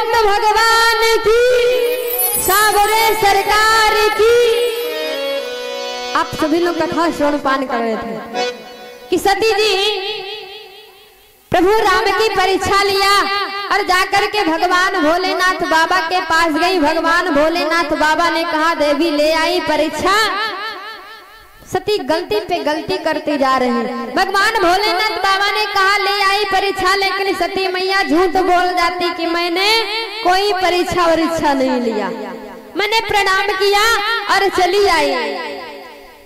गोविंद भगवान की, सावरे सरकार की। आप सभी लोग कथा श्रवण पान कर रहे थे कि सती जी प्रभु राम की परीक्षा लिया और जाकर के भगवान भोलेनाथ बाबा के पास गई। भगवान भोलेनाथ बाबा ने कहा देवी ले आई परीक्षा। सती गलती पे गलती करती जा रही है। भगवान भोलेनाथ बाबा ने कहा ले आई परीक्षा, लेकिन सती मैया झूठ बोल जाती कि मैंने कोई परीक्षा वरीक्षा नहीं लिया, मैंने प्रणाम किया और चली आई।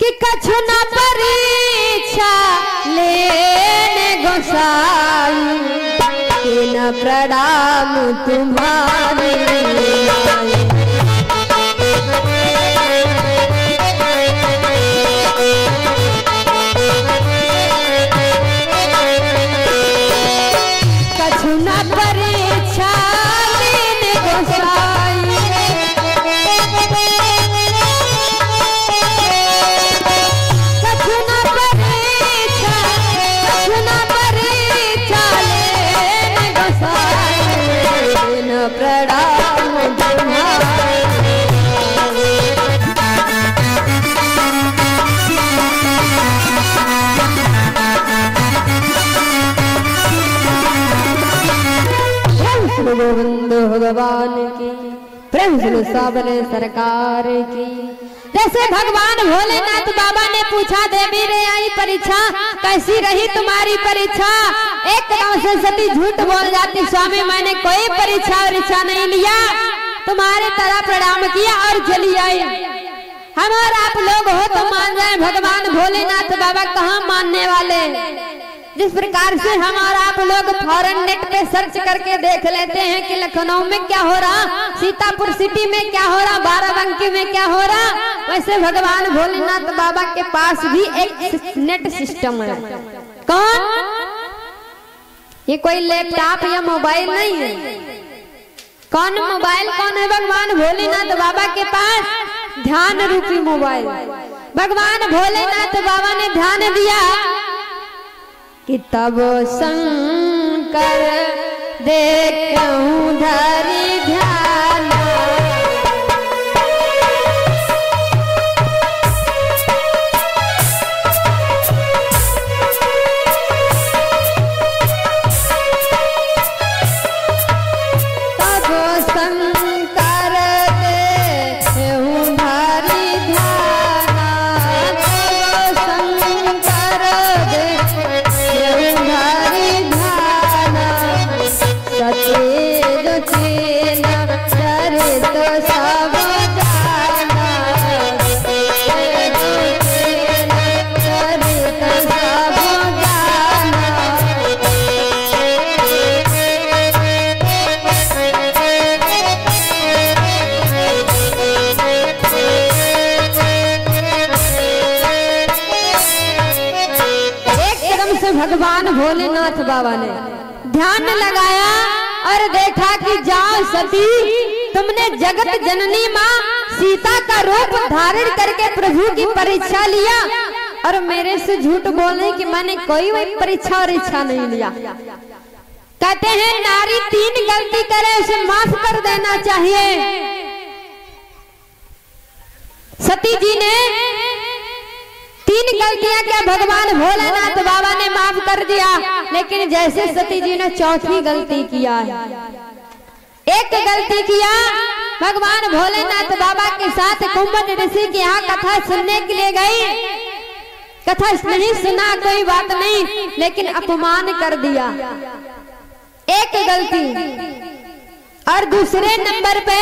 कि कछु न परीक्षा लेने गोसाई, कि न प्रणाम तुम्हारे कछु न परीक्षा लेने गोसाई, प्रणाम गोविंद भगवान की, प्रेम सुनो सावरे सरकार की। जैसे भगवान भोलेनाथ बाबा ने पूछा देवी रे आई परीक्षा, कैसी रही तुम्हारी परीक्षा? एकदम से सती झूठ बोल जाती, स्वामी मैंने कोई परीक्षा वरीक्षा नहीं लिया, तुम्हारे तरह प्रणाम किया और चली आई। हम और आप लोग हो तो मान जाए, भगवान भोलेनाथ बाबा कहाँ मानने वाले। जिस प्रकार से हम और आप लोग फॉरेन नेट पे सर्च करके देख लेते हैं कि लखनऊ में क्या हो रहा, सीतापुर सिटी में क्या हो रहा, बाराबंकी में क्या हो रहा, वैसे भगवान भोलेनाथ बाबा के पास भी एक नेट सिस्टम है। कौन? ये कोई लैपटॉप या मोबाइल नहीं है। कौन मोबाइल? कौन है? भगवान भोलेनाथ बाबा के पास ध्यान रूपी मोबाइल। भगवान भोलेनाथ बाबा ने ध्यान दिया कि तब शंकर देखूं धरि ध्यान, तब शंकर देखूं धरि ध्यान, तब शंकर सचेत चेन चरित सब जाना, सचेत चेन चरित सब जाना। एकदम से भगवान भोलेनाथ बाबा ने ध्यान लगाया और देखा कि जाओ सती, तुमने जगत जननी माँ सीता का रूप धारण करके प्रभु की परीक्षा लिया और मेरे से झूठ बोले कि मैंने कोई परीक्षा और इच्छा नहीं लिया। कहते हैं नारी 3 गलती करे उसे माफ कर देना चाहिए। सती जी ने 3 गलतियां क्या भगवान भोलेनाथ बाबा ने माफ कर दिया, लेकिन जैसे सती जी ने 4थी गलती किया है। एक गलती किया, भगवान भोलेनाथ बाबा के साथ कुंभन ऋषि के यहाँ कथा सुनने के लिए गई। कथा नहीं सुना कोई बात नहीं, लेकिन अपमान कर दिया, एक गलती। और दूसरे नंबर पे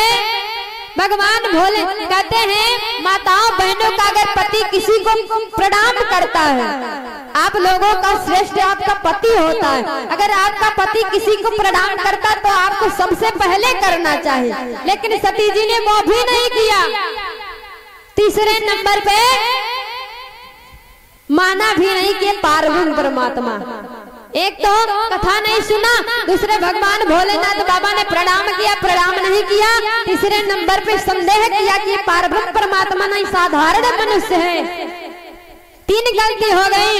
भगवान भोले कहते हैं माताओं बहनों का अगर पति किसी को प्रणाम करता है, आप लोगों का श्रेष्ठ आपका पति होता है, अगर आपका पति किसी को प्रणाम करता तो आपको सबसे पहले करना चाहिए, लेकिन सती जी ने वो भी नहीं किया। तीसरे नंबर पे माना भी नहीं कि पार्वती परमात्मा। एक तो कथा नहीं सुना, दूसरे भगवान भोलेनाथ बाबा ने प्रणाम किया, प्रणाम नहीं किया, तीसरे नंबर पे संदेह किया कि पार्वती परमात्मा नहीं साधारण मनुष्य है। 3 गलती हो गई।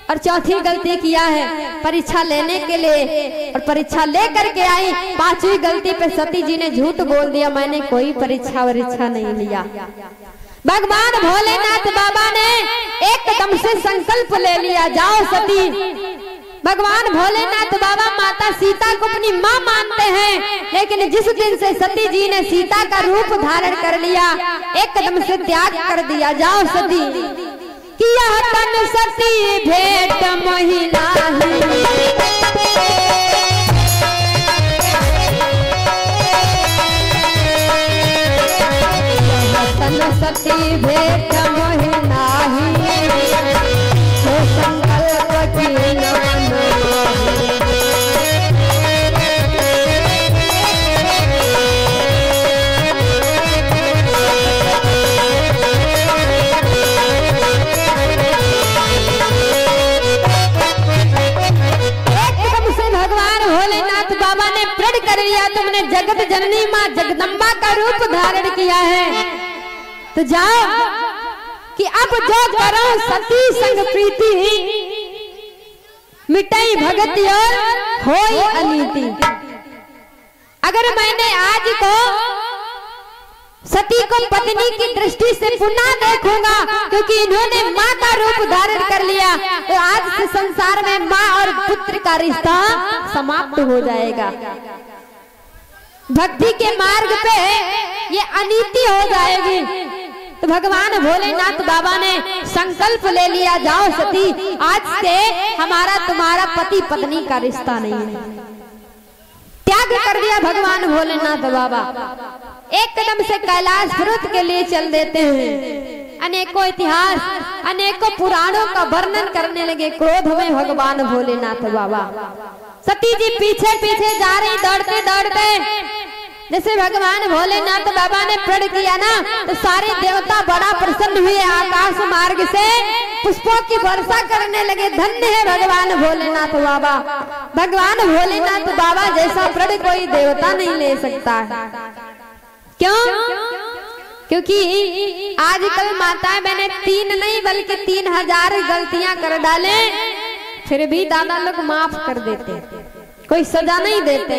और चौथी गलती किया है परीक्षा लेने के लिए, और परीक्षा लेकर के आई। पांचवी गलती पे सती जी ने झूठ बोल दिया, मैंने कोई परीक्षा वरीक्षा नहीं लिया। भगवान भोलेनाथ बाबा ने एकदम से संकल्प ले लिया, जाओ सती। भगवान भोलेनाथ बाबा माता सीता को अपनी माँ मानते हैं, लेकिन जिस दिन से सती जी ने सीता का रूप धारण कर लिया, एकदम से त्याग कर दिया, जाओ सती। कि यह तन सती भेंट महिला सती भेंट महिला संकल्प की कर लिया, तुमने जगत जननी माँ जगदम्बा का रूप धारण किया है, तो जाओ कि अब जो करो सती संग प्रीति, मिटाई भगति और होई अनीति। अगर मैंने आज को सती को पत्नी की दृष्टि से पुनः देखूंगा, क्योंकि इन्होंने माँ का रूप धारण कर लिया, तो आज से संसार में माँ और पुत्र का रिश्ता समाप्त हो जाएगा। भक्ति के मार्ग पे ये अनीति हो जाएगी। तो भगवान भोलेनाथ बाबा ने संकल्प ले लिया, जाओ सती, आज से हमारा तुम्हारा पति पत्नी का रिश्ता नहीं है। त्याग कर दिया भगवान भोलेनाथ बाबा। एकदम से कैलाश पर्वत के लिए चल देते हैं। अनेकों इतिहास, अनेकों पुराणों का वर्णन करने लगे क्रोध में भगवान भोलेनाथ बाबा। सती जी पीछे पीछे जा रही, दौड़ते दौड़ते। जैसे भगवान भोलेनाथ बाबा ने प्रण किया ना, तो सारे देवता बड़ा प्रसन्न हुए, आकाश मार्ग से पुष्पों की वर्षा करने लगे। धन्य है भगवान भोलेनाथ बाबा। भगवान भोलेनाथ बाबा जैसा प्रण कोई देवता नहीं ले सकता है। क्यों? क्योंकि आजकल माताएं बहनें 3 नहीं बल्कि 3000 गलतियां कर डाले, फिर भी दादा लोग माफ कर देते, कोई सजा नहीं देते।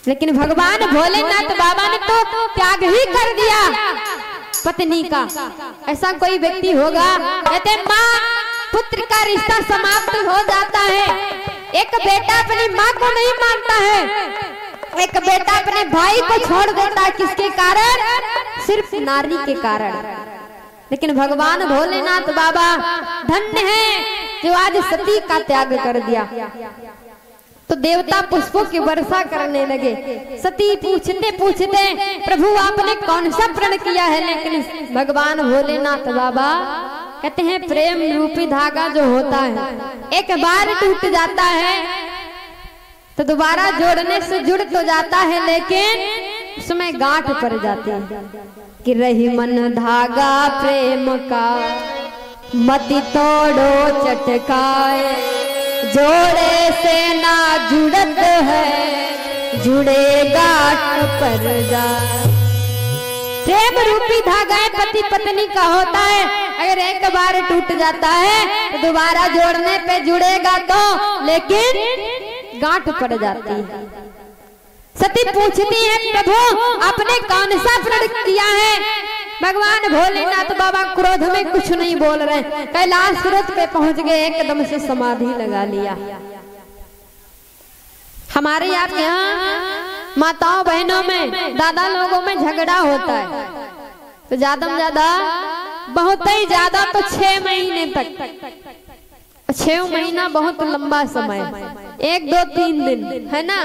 लेकिन भगवान भोलेनाथ बाबा ने तो त्याग ही कर दिया पत्नी का। ऐसा कोई व्यक्ति होगा, कहते माँ पुत्र का रिश्ता समाप्त हो जाता है। एक बेटा अपनी माँ को नहीं मानता है, एक बेटा अपने भाई को छोड़ देता है, किसके कारण? सिर्फ नारी के कारण। लेकिन भगवान भोलेनाथ बाबा धन्य है जो आज सती का त्याग कर दिया। तो देवता पुष्पों की वर्षा करने लगे। सती पूछते पूछते प्रभु आपने कौन सा प्रण किया है? लेकिन भगवान भोलेनाथ बाबा कहते हैं प्रेम रूपी धागा जो होता है एक बार टूट जाता है तो दोबारा जोड़ने से जुड़ तो जाता है, लेकिन उसमें गांठ पड़ जाती है कि रही मन धागा प्रेम का मति तोड़ो चटकाए, जोड़े से ना जुड़त है जुड़े गांठ पर जा। प्रेम रूपी धागा पति पत्नी का होता है, अगर एक बार टूट जाता है तो दोबारा जोड़ने पे जुड़ेगा तो, लेकिन गांठ पड़ जाती है। सती पूछती है प्रभु आपने कौन सा प्रण किया है? भगवान भोलेनाथ बाबा क्रोध में कुछ नहीं बोल रहे, कैलाश पर्वत पे पहुंच गए, एकदम से समाधि लगा लिया। हमारे यहाँ माताओं बहनों में दादा लोगों में झगड़ा होता है तो ज्यादा में ज्यादा बहुत ही ज्यादा तो 6 महीने तक। 6 महीना बहुत लंबा समय, 1 2 3 दिन है ना।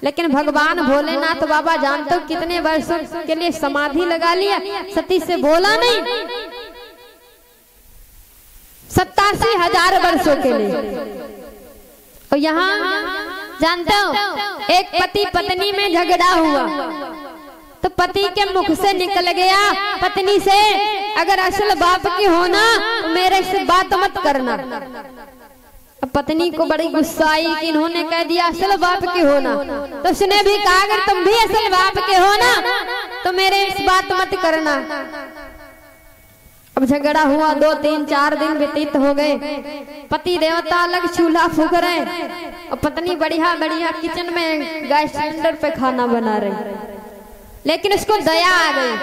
लेकिन भगवान भोलेनाथ बाबा जानते हो कितने वर्षों के लिए समाधि लगा लिया, सती से बोला नहीं, 87,000 वर्षों के लिए। और यहाँ जानते हो एक पति पत्नी में झगड़ा हुआ तो पति के मुख से निकल गया पत्नी से, अगर असल बाप की होना तो मेरे से बात मत करना। अब पत्नी को बड़ी गुस्सा आई कि इन्होंने कह दिया असल बाप के होना, तो उसने भी कहा अगर तुम भी असल बाप के हो ना तो मेरे इस बात मत करना। अब झगड़ा हुआ, 2 3 4 दिन व्यतीत हो गए। पति देवता अलग चूल्हा फूक रहे और पत्नी बढ़िया बढ़िया किचन में गैस सिलेंडर पे खाना बना रही। लेकिन उसको दया आ गई,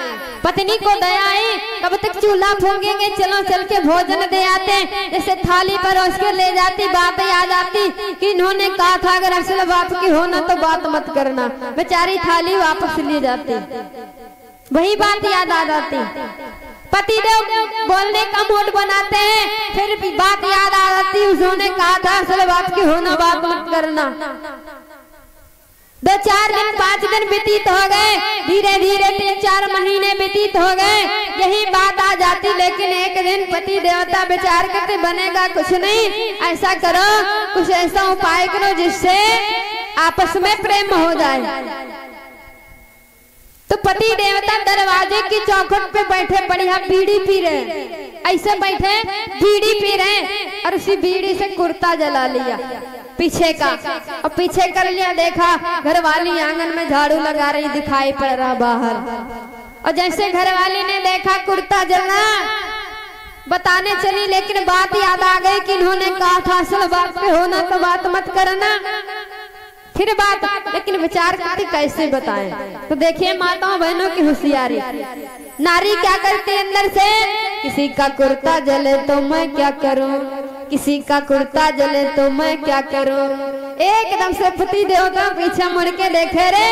पत्नी को दया आई, कब तक चूल्हा फूकेंगे, चलो चल के भोजन दे आते। जैसे थाली परोस के ले जाती, बात याद आती कि इन्होंने कहा था अगर असल बात की हो ना तो बात मत करना। बेचारी थाली वापस ले जाती, वही बात याद आ जाती। पति देव बोलने का मूड बनाते हैं, फिर भी बात याद आ जाती, उन्होंने कहा था असल बात की हो ना बात मत करना। 2 4 दिन 5 दिन व्यतीत हो गए, धीरे धीरे 3 4 महीने व्यतीत हो गए, यही बात आ जाती। लेकिन एक दिन पति देवता विचार करते बनेगा कुछ नहीं, ऐसा करो कुछ ऐसा उपाय करो जिससे आपस में प्रेम हो जाए। तो पति देवता दरवाजे की चौखट पे बैठे बढ़िया बीड़ी पी रहे, ऐसे बैठे बीड़ी पी रहे और उसी बीड़ी से कुर्ता जला लिया पीछे का, और पीछे कर लिया। देखा घरवाली आंगन में झाड़ू लगा रही, दिखाई पड़ रहा बाहर। और जैसे घरवाली ने देखा कुर्ता जलना, बताने चली, लेकिन बात याद आ गई कि इन्होंने कहा था असल बात पे होना तो बात मत करना। फिर बात, लेकिन विचार करती कैसे बताएं। तो देखिए माताओं बहनों की होशियारी, नारी क्या करती है अंदर से, किसी का कुर्ता जले तो मैं क्या करूं, किसी का कुर्ता जले तो मैं क्या करूं। एकदम से पति देवता पीछे मुड़ के देखे रे,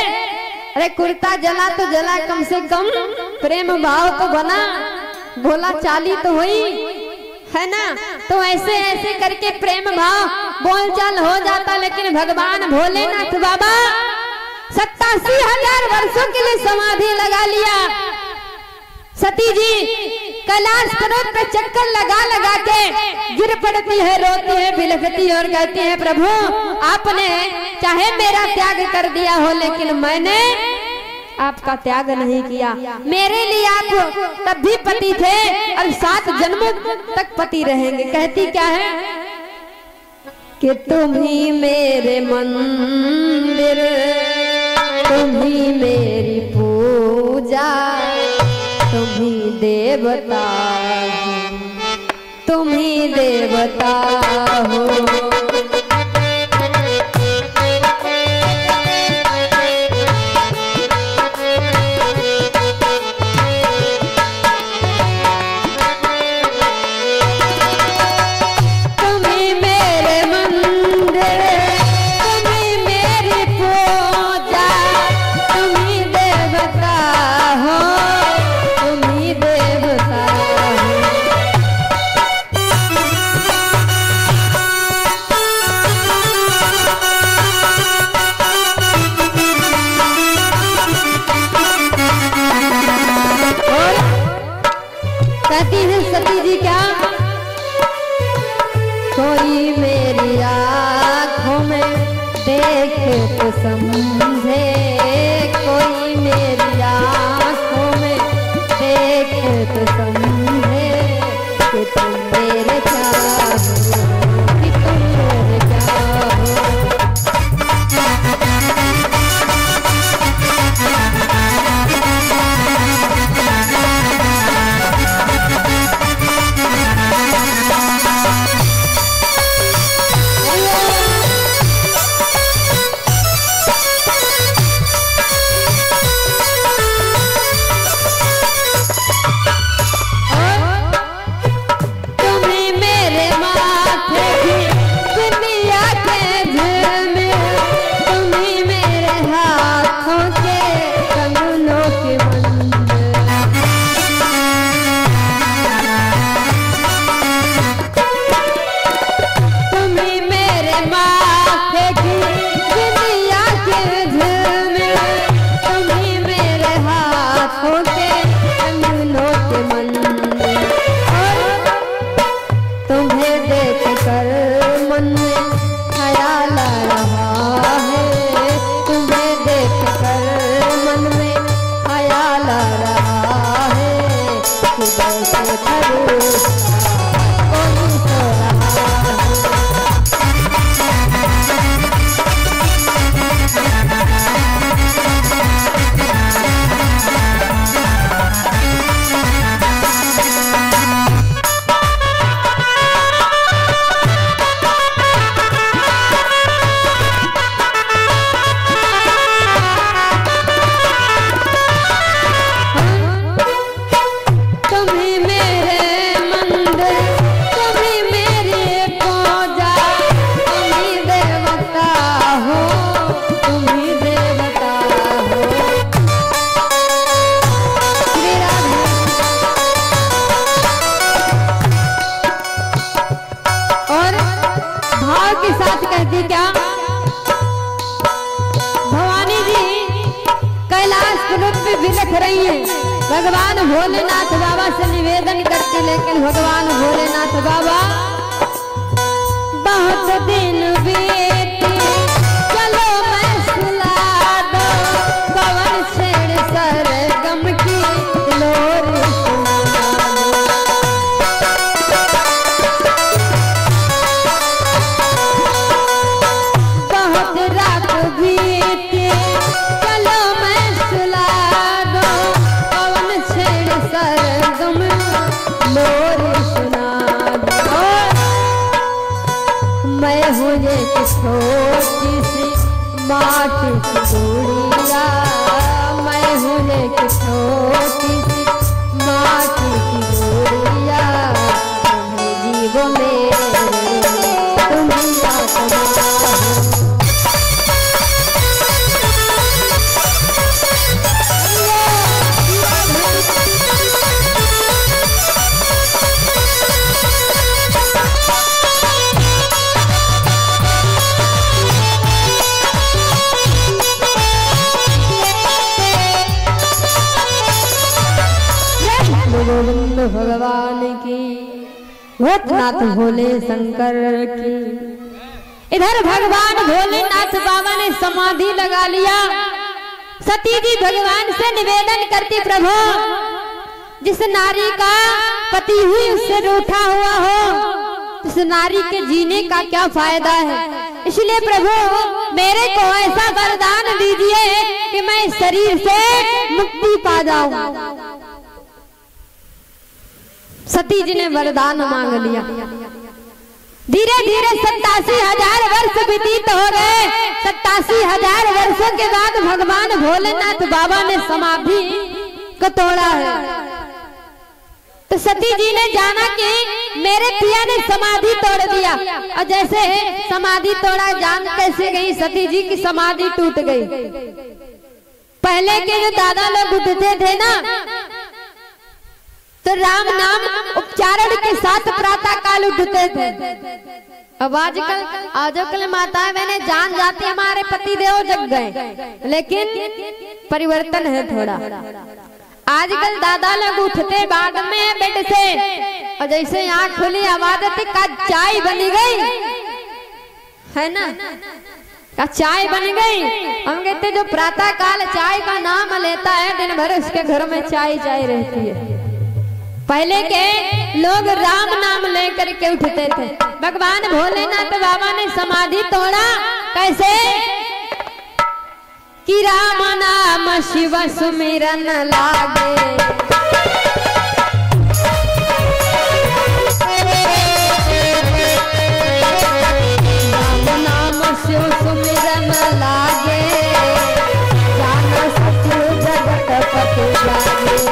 अरे कुर्ता जला तो जला, कम से कम प्रेम भाव तो बना, बोला चाली तो हुई है ना। तो ऐसे ऐसे करके प्रेम भाव बोलचाल हो जाता। लेकिन भगवान भोलेनाथ बाबा 87,000 वर्षों के लिए समाधि लगा लिया। सती जी कैलाश पर्वत पे चक्कर लगा लगा के गिर पड़ती है, रोती है, बिलखती और कहती है प्रभु आपने चाहे मेरा त्याग कर दिया हो, लेकिन मैंने आपका त्याग नहीं किया। मेरे लिए आप तब भी पति थे और 7 जन्मों तक पति रहेंगे। कहती क्या है कि तुम ही मेरे मंदिर, तुम ही मेरी पूजा, तुम ही देवता, तुम ही देवता हो। कहती है सती जी क्या, कोई मेरी आँखों में देखे तो समझे, कोई मेरी आँखों में देखे तो समझे कि तुम मेरे चाहो, कि तुम मेरे चाहो। रूप में बिलख रही है। भगवान भोलेनाथ बाबा से निवेदन करती, लेकिन भगवान भोलेनाथ बाबा बहुत दिन बीते चलो मैं सुला दो, पवन छेड़ सरगम की लोर बहुत रात बीते चलो मैं सुला दो, पवन छेड़ सरगम लोर सुना दो। मैं हूँ एक छोटी सी माटी की गुड़िया, मैं हूँ एक छोटी सी माटी की गुड़िया, तुम्हें जीवो मेरे तुम्हें आत्मा गोविंद भगवान की, भूतनाथ भोले शंकर की। इधर भगवान भोलेनाथ बाबा ने समाधि लगा लिया। सती जी भगवान से निवेदन करती, प्रभु जिस नारी का पति हुई उससे रूठा हुआ हो, उस नारी के जीने का क्या फायदा है, इसलिए प्रभु मेरे को ऐसा वरदान दीजिए कि मैं इस शरीर से मुक्ति पा जाऊं। सती जी ने वरदान मांग लिया। धीरे धीरे 87,000 वर्ष व्यतीत हो गए। 87,000 वर्षों के बाद भगवान भोलेनाथ बाबा ने समाधि को तोड़ा है। तो सती जी ने जाना कि मेरे पिया ने समाधि तोड़ दिया, और जैसे समाधि तोड़ा जान कैसे गई सती जी की समाधि टूट गई। पहले के जो दादा लोग उठते थे ना, तो राम नाम उच्चारण के साथ प्रातः काल उठते थे। अब आजकल माताएं मैंने जान जाती हमारे पति देव जग गए, लेकिन परिवर्तन है थोड़ा। आजकल दादा लोग उठते बाद में बेड से, और जैसे आँख खुली आवाज आती का चाय बनी गई है ना, का चाय बन गई। हम कहते जो प्रातः काल चाय का नाम लेता है दिन भर उसके घर में चाय चाय रहती है। पहले के लोग राम नाम लेकर के उठते थे। भगवान भोलेनाथ बाबा ने समाधि तोड़ा कैसे कि राम नाम शिव सुमिरन लागे, राम नाम शिव सुमिरन लागे, जाना सत्य जगत पति लागे।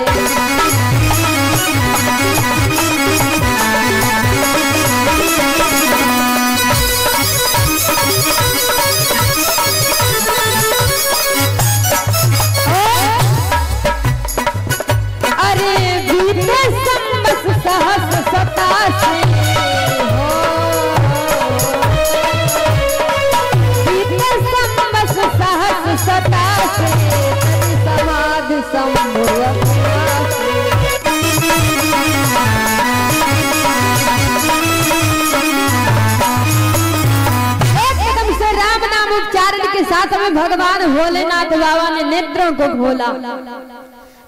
साथ में भगवान भोलेनाथ बाबा ने नेत्रों को खोला।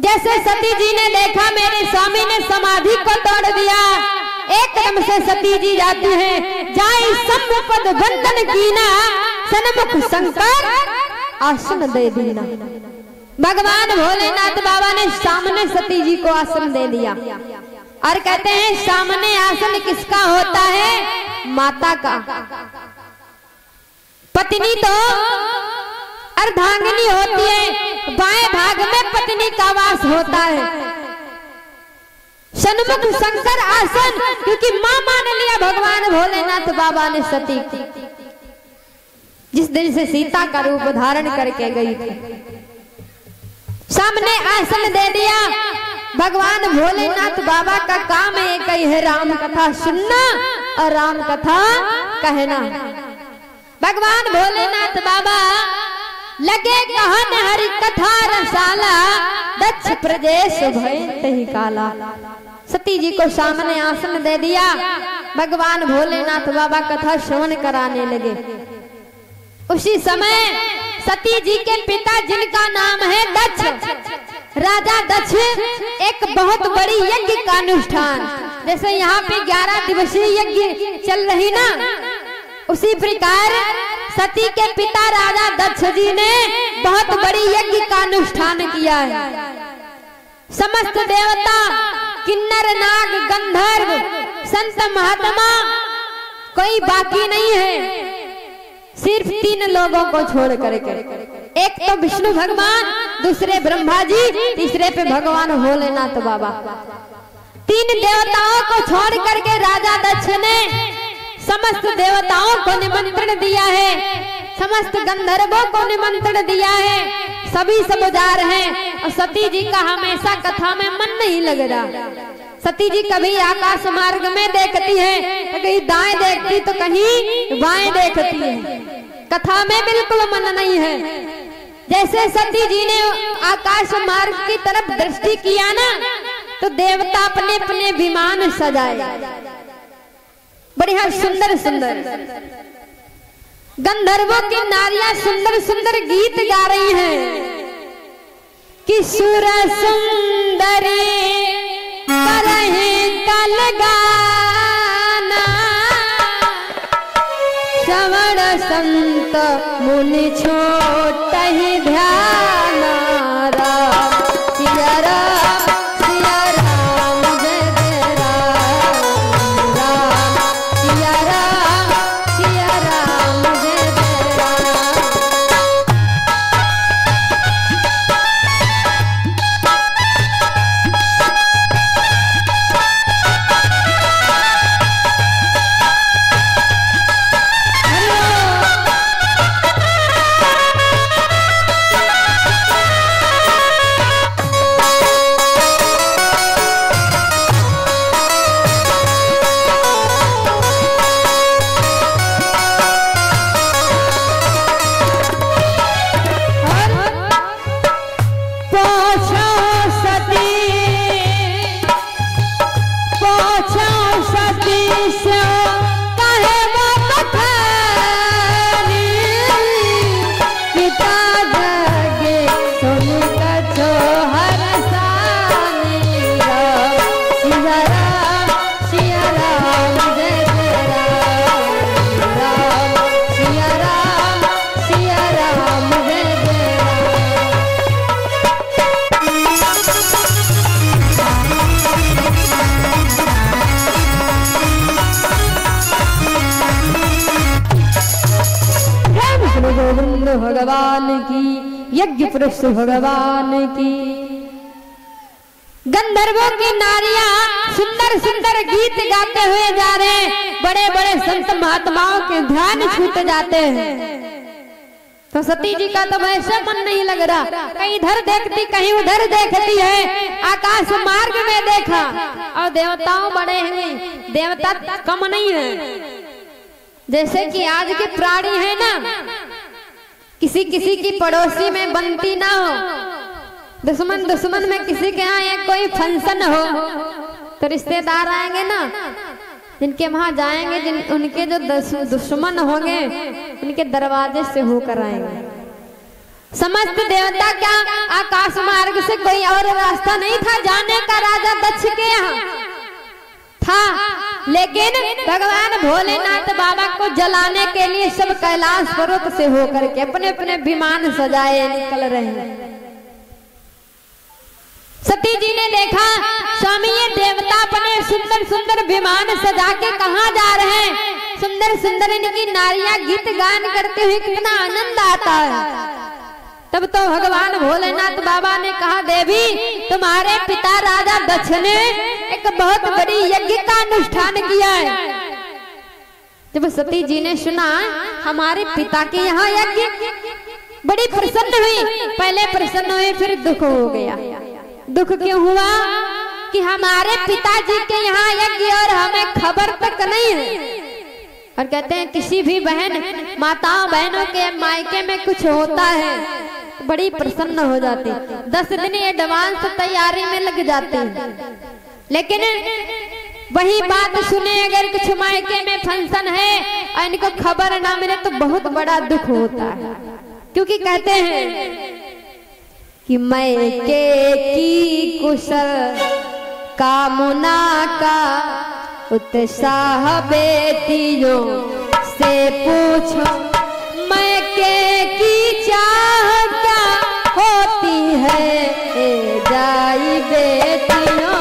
जैसे सती जी ने देखा मेरे स्वामी ने समाधि को तोड़ दिया, एकदम से सती जी जाती हैं, जाए सम्मुपद बंधन कीना, सन्मुख शंकर आसन दे दीना। भगवान भोलेनाथ बाबा ने सामने सती जी को आसन दे दिया, और कहते हैं सामने आसन किसका होता है? माता का। पत्नी तो अर्धांगिनी होती है, बाएं भाग में पत्नी का वास होता है। सन्मुख शंकर आसन, क्योंकि मां मान लिया भगवान भोलेनाथ बाबा ने सती की, जिस दिन से सीता का रूप धारण करके गई थी। सामने आसन दे दिया। भगवान भोलेनाथ बाबा का काम एक ही है, राम कथा सुनना और राम कथा कहना। भगवान भोलेनाथ बाबा लगे कहन हरि कथा रसाला, दक्ष प्रदेश भय तही काला। सती जी को सामने आसन दे दिया, भगवान भोलेनाथ बाबा कथा श्रवण कराने लगे। उसी समय सती जी के पिता जिनका नाम है दक्ष, राजा दक्ष एक बहुत बड़ी यज्ञ का अनुष्ठान, जैसे यहाँ पे 11 दिवसीय यज्ञ चल रही ना, उसी प्रकार सती के पिता राजा दक्ष जी ने बहुत बड़ी यज्ञ का अनुष्ठान किया है। समस्त देवता, किन्नर, नाग, गंधर्व, संत महात्मा कोई बाकी नहीं है, सिर्फ 3 लोगों को छोड़ करके। एक तो विष्णु भगवान, दूसरे ब्रह्मा जी, तीसरे पे भगवान भोलेनाथ बाबा। 3 देवताओं को छोड़ करके राजा दक्ष ने समस्त देवताओं को निमंत्रण दिया है, समस्त गंधर्वों को निमंत्रण दिया है, सभी सब जा रहे हैं। और सती जी का हमेशा कथा में मन नहीं लग रहा। सती जी कभी आकाश मार्ग में देखती है तो कहीं दाएं देखती तो कहीं बाएं देखती है, कथा में बिल्कुल मन नहीं है। जैसे सती जी ने आकाश मार्ग की तरफ दृष्टि किया ना, तो देवता अपने अपने विमान सजाए, बढ़िया सुंदर सुंदर। गंधर्वों की नारियां सुंदर सुंदर गीत गा रही हैं कि सुर सुंदरी करहे कल गाना, श्रवण संत मुनि छोट ही ध्यान। राम सिया राम, सिया राम जय जय राम, राम सिया राम, सिया राम जय जय राम। भगवान की, यज्ञ पुरुष भगवान की। गंधर्वों की नारियां सुंदर सुंदर गीत गाते हुए जा रहे हैं, बड़े बड़े संत महात्माओं के ध्यान छूट जाते हैं। तो सती जी का तो वैसे मन नहीं लग रहा, कहीं इधर देखती कहीं उधर देखती है। आकाश मार्ग में देखा और देवताओं बड़े हैं, देवता कम नहीं है। जैसे कि आज के प्राणी है ना, किसी किसी की पड़ोसी में बनती ना हो, दुश्मन दुश्मन में किसी के यहाँ एक कोई फंक्शन हो तो रिश्तेदार आएंगे ना, जिनके वहां जाएंगे, जिन उनके जो दुश्मन होंगे उनके दरवाजे से होकर आएंगे। समस्त देवता क्या आकाश मार्ग से कोई और रास्ता नहीं था जाने का राजा दक्ष के यहाँ था, लेकिन भगवान भोलेनाथ बाबा को जलाने के लिए सब कैलाश पर्वत से होकर के अपने अपने विमान सजाए निकल रहे हैं। सती जी ने देखा स्वामी ये देवता अपने सुंदर सुंदर विमान सजा के कहाँ जा रहे हैं, सुंदर सुंदर इनकी नारियां गीत गान करते हुए कितना आनंद आता है। तब तो भगवान भोलेनाथ बाबा ने कहा, देवी तुम्हारे पिता राजा दक्ष ने एक बहुत बड़ी यज्ञ का अनुष्ठान किया है। जब सती जी ने सुना हमारे पिता के यहाँ यज्ञ, बड़ी प्रसन्न हुई। पहले प्रसन्न हुई, फिर दुख हो गया। दुख क्यों हुआ कि हमारे पिताजी के यहाँ यज्ञ और हमें खबर तक नहीं है। और कहते हैं किसी भी बहन माताओं बहनों के मायके में कुछ होता है बड़ी प्रसन्न हो जाती, 10 दिन एडवांस तैयारी में लग जाती। लेकिन वही बात सुने अगर कुछ मायके में फंक्शन है और इनको खबर ना मिले तो बहुत बड़ा दुख होता है। क्योंकि कहते हैं कि मायके की कुशल कामना का उत्साह बेटियों से पूछो, मायके की चाह क्या होती है जाई बेटियों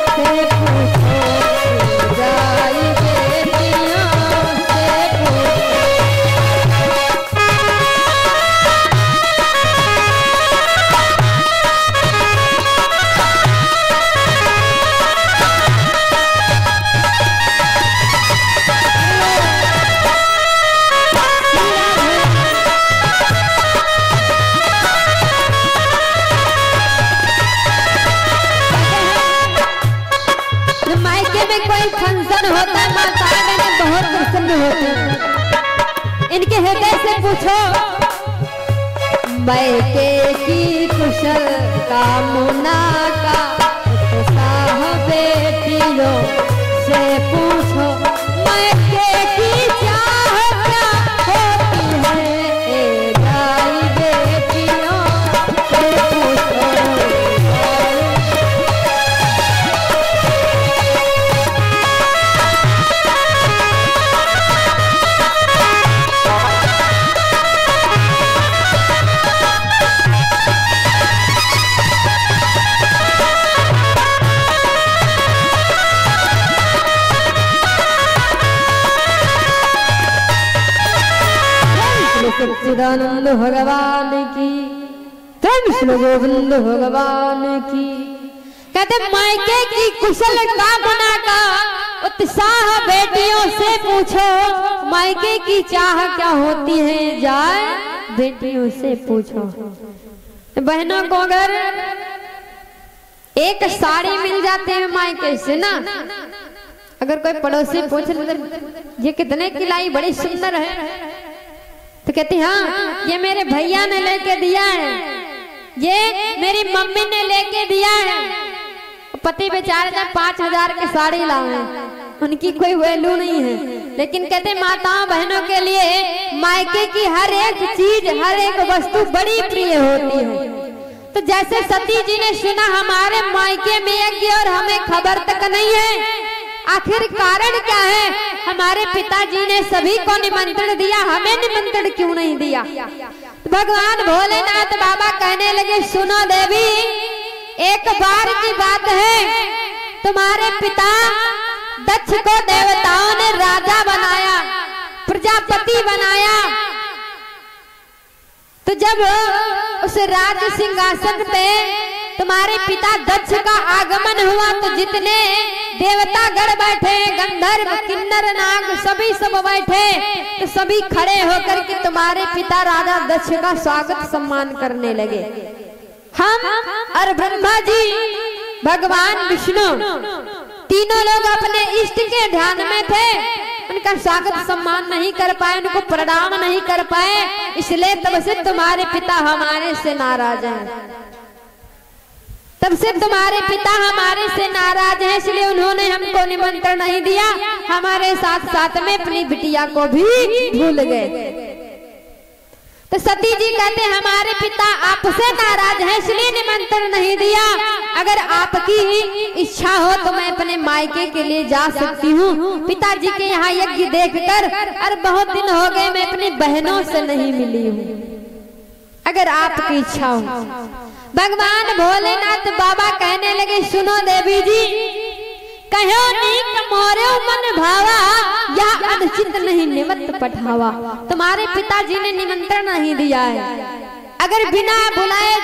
से पूछो, जाई बेटियों से पूछो। फंक्शन होता है माताएं बहनें बहुत प्रसन्न होती हैं। इनके हृदय से पूछो, मायके की कुशल कामना का उत्साह बेटियों से पूछो, मायके की चाह क्या होती है जाई बेटियों से पूछो। सच्चिदानंद भगवान की, कृष्ण गोविंद भगवान की। कहते मायके की कुशल कामना का उत्साह बेटियों से पूछो, मायके की चाह क्या होती है जाए बेटियों से पूछो। बहनों को अगर एक साड़ी मिल जाती है मायके से ना, अगर कोई पड़ोसी पूछ ले ये कितने की लाई, बड़ी सुंदर है, तो कहती हाँ ये मेरे भैया ने लेके दिया है, ये मेरी मम्मी ने लेके दिया है। पति बेचारे जब 5000 की साड़ी लाए, उनकी कोई वैल्यू नहीं है। लेकिन कहते माताओं बहनों के लिए मायके की हर एक चीज हर एक वस्तु बड़ी प्रिय होती है। तो जैसे सती जी ने सुना हमारे मायके में यज्ञ और हमें खबर तक नहीं है, आखिर कारण क्या है? हमारे पिताजी ने सभी को निमंत्रण दिया, हमें निमंत्रण क्यों नहीं दिया? तो भगवान भोलेनाथ बाबा कहने लगे, सुनो देवी, एक बार की बात है, तुम्हारे पिता दक्ष को देवताओं ने राजा बनाया, प्रजापति बनाया। तो जब उस राज सिंहासन पे तुम्हारे पिता दक्ष का आगमन हुआ तो जितने देवता गण बैठे, गंधर्व किन्नर नाग सभी सब बैठे, तो सभी खड़े होकर के तुम्हारे पिता राजा दक्ष का स्वागत सम्मान करने लगे। हम और ब्रह्मा जी, भगवान विष्णु तीनों लोग अपने इष्ट के ध्यान में थे, उनका स्वागत सम्मान नहीं कर पाए, उनको प्रणाम नहीं कर पाए, इसलिए तब से तुम्हारे पिता हमारे से नाराज हैं। तब से तुम्हारे पिता हमारे से नाराज हैं, इसलिए उन्होंने हमको निमंत्रण नहीं दिया, हमारे साथ साथ में अपनी बिटिया को भी भूल गए। तो सती जी कहते हमारे पिता आपसे नाराज हैं, इसलिए निमंत्रण नहीं दिया। अगर आपकी इच्छा हो तो मैं अपने मायके के लिए जा सकती हूँ, पिताजी के यहाँ यज्ञ देखकर, और बहुत दिन हो गए मैं अपनी बहनों से नहीं मिली हूँ, अगर आपकी इच्छा हो। भगवान भोलेनाथ बाबा कहने लगे, सुनो देवी जी, कहो नीक मोरे मन भावा, या अनुचित नहीं निमित्त पठावा। तुम्हारे पिताजी ने निमंत्रण नहीं दिया है, अगर बिना बुलाए